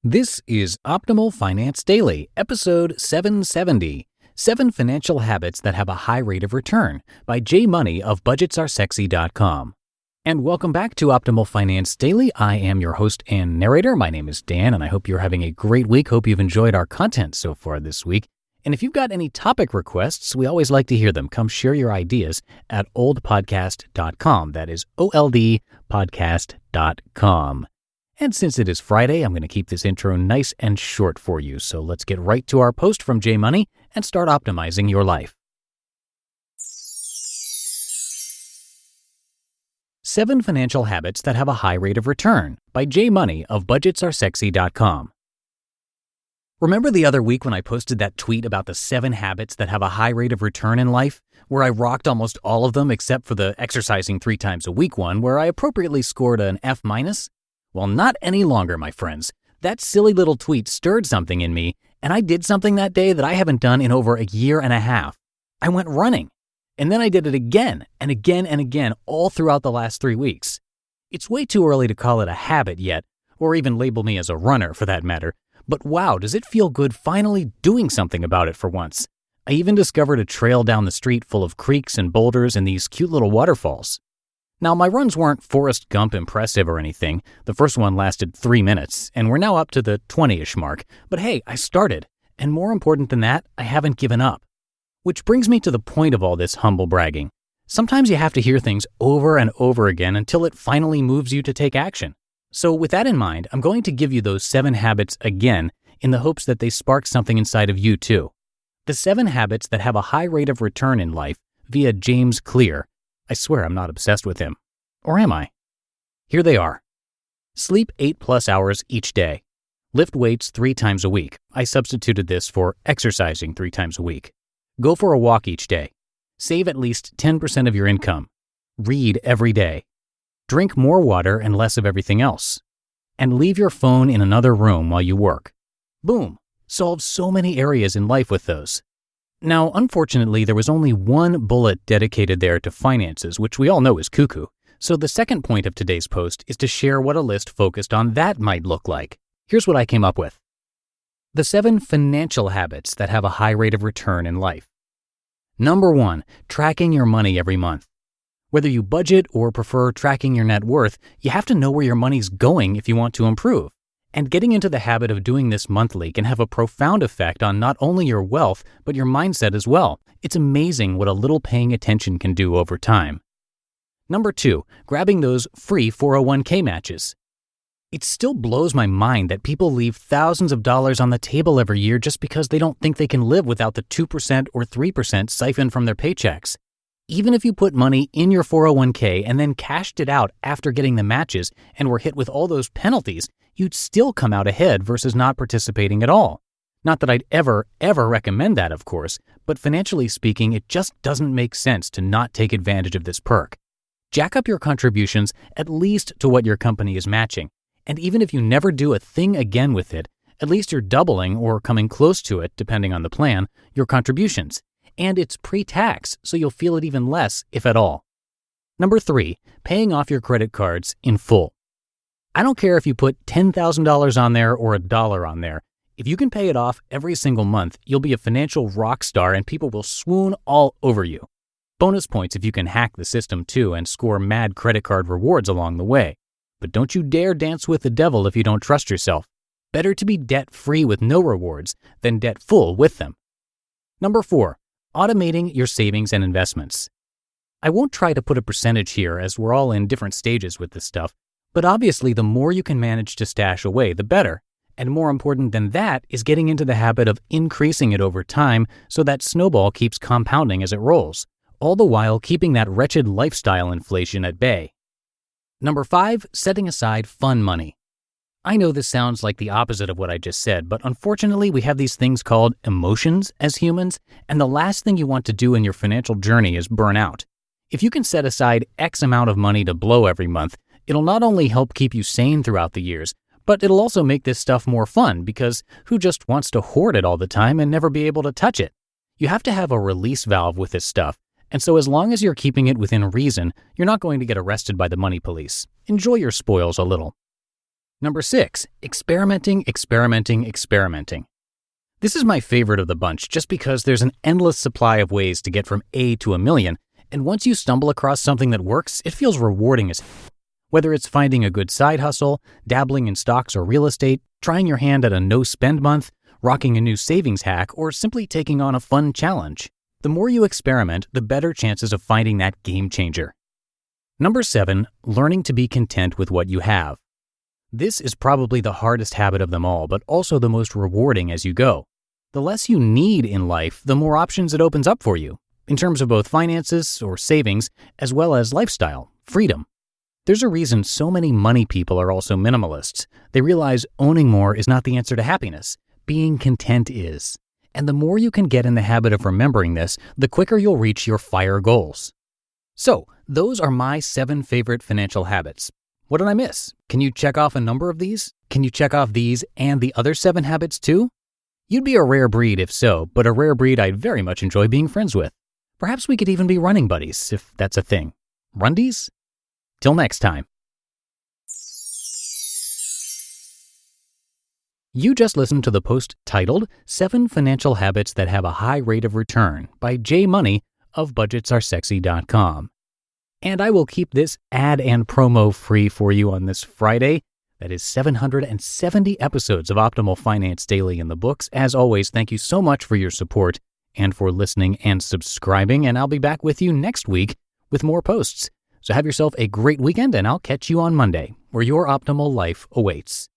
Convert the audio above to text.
This is Optimal Finance Daily, episode 770, 7 Financial Habits That Have a High Rate of Return by J Money of BudgetsAreSexy.com. And welcome back to Optimal Finance Daily. I am your host and narrator. My name is Dan, and I hope you're having a great week. Hope you've enjoyed our content so far this week. And if you've got any topic requests, we always like to hear them. Come share your ideas at oldpodcast.com. That is oldpodcast.com. And since it is Friday, I'm going to keep this intro nice and short for you. So let's get right to our post from J Money and start optimizing your life. 7 Financial Habits That Have a High Rate of Return by J Money of BudgetsAreSexy.com. Remember the other week when I posted that tweet about the 7 habits that have a high rate of return in life, where I rocked almost all of them except for the exercising 3 times a week one, where I appropriately scored an F-? Well, not any longer, my friends. That silly little tweet stirred something in me, and I did something that day that I haven't done in over a year and a half. I went running, and then I did it again and again and again all throughout the last 3 weeks. It's way too early to call it a habit yet, or even label me as a runner for that matter, but wow, does it feel good finally doing something about it for once. I even discovered a trail down the street full of creeks and boulders and these cute little waterfalls. Now, my runs weren't Forrest Gump impressive or anything. The first one lasted 3 minutes, and we're now up to the 20-ish mark. But hey, I started. And more important than that, I haven't given up. Which brings me to the point of all this humble bragging. Sometimes you have to hear things over and over again until it finally moves you to take action. So with that in mind, I'm going to give you those 7 habits again in the hopes that they spark something inside of you too. The 7 habits that have a high rate of return in life via James Clear. I swear I'm not obsessed with him. Or am I? Here they are. Sleep 8+ hours each day. Lift weights 3 times a week. I substituted this for exercising 3 times a week. Go for a walk each day. Save at least 10% of your income. Read every day. Drink more water and less of everything else. And leave your phone in another room while you work. Boom! Solve so many areas in life with those. Now, unfortunately, there was only one bullet dedicated there to finances, which we all know is cuckoo. So the second point of today's post is to share what a list focused on that might look like. Here's what I came up with. The 7 financial habits that have a high rate of return in life. Number 1, tracking your money every month. Whether you budget or prefer tracking your net worth, you have to know where your money's going if you want to improve. And getting into the habit of doing this monthly can have a profound effect on not only your wealth, but your mindset as well. It's amazing what a little paying attention can do over time. Number 2, grabbing those free 401k matches. It still blows my mind that people leave thousands of dollars on the table every year just because they don't think they can live without the 2% or 3% siphoned from their paychecks. Even if you put money in your 401k and then cashed it out after getting the matches and were hit with all those penalties, you'd still come out ahead versus not participating at all. Not that I'd ever recommend that, of course, but financially speaking, it just doesn't make sense to not take advantage of this perk. Jack up your contributions at least to what your company is matching, and even if you never do a thing again with it, at least you're doubling or coming close to it, depending on the plan, your contributions. And it's pre-tax, so you'll feel it even less, if at all. Number 3, paying off your credit cards in full. I don't care if you put $10,000 on there or $1 on there. If you can pay it off every single month, you'll be a financial rock star and people will swoon all over you. Bonus points if you can hack the system too and score mad credit card rewards along the way. But don't you dare dance with the devil if you don't trust yourself. Better to be debt-free with no rewards than debt-full with them. Number 4, automating your savings and investments. I won't try to put a percentage here as we're all in different stages with this stuff, but obviously the more you can manage to stash away, the better. And more important than that is getting into the habit of increasing it over time so that snowball keeps compounding as it rolls, all the while keeping that wretched lifestyle inflation at bay. Number 5, setting aside fun money. I know this sounds like the opposite of what I just said, but unfortunately we have these things called emotions as humans, and the last thing you want to do in your financial journey is burn out. If you can set aside X amount of money to blow every month, it'll not only help keep you sane throughout the years, but it'll also make this stuff more fun because who just wants to hoard it all the time and never be able to touch it? You have to have a release valve with this stuff, and so as long as you're keeping it within reason, you're not going to get arrested by the money police. Enjoy your spoils a little. Number 6, experimenting. This is my favorite of the bunch just because there's an endless supply of ways to get from A to a million, and once you stumble across something that works, it feels rewarding as whether it's finding a good side hustle, dabbling in stocks or real estate, trying your hand at a no-spend month, rocking a new savings hack, or simply taking on a fun challenge. The more you experiment, the better chances of finding that game changer. Number 7, learning to be content with what you have. This is probably the hardest habit of them all, but also the most rewarding as you go. The less you need in life, the more options it opens up for you, in terms of both finances or savings, as well as lifestyle, freedom. There's a reason so many money people are also minimalists. They realize owning more is not the answer to happiness. Being content is. And the more you can get in the habit of remembering this, the quicker you'll reach your FIRE goals. So, those are my 7 favorite financial habits. What did I miss? Can you check off a number of these? Can you check off these and the other 7 habits too? You'd be a rare breed if so, but a rare breed I'd very much enjoy being friends with. Perhaps we could even be running buddies, if that's a thing. Rundies? Till next time. You just listened to the post titled 7 Financial Habits That Have a High Rate of Return by Jay Money of budgetsaresexy.com. And I will keep this ad and promo free for you on this Friday. That is 770 episodes of Optimal Finance Daily in the books. As always, thank you so much for your support and for listening and subscribing. And I'll be back with you next week with more posts. So have yourself a great weekend, and I'll catch you on Monday, where your optimal life awaits.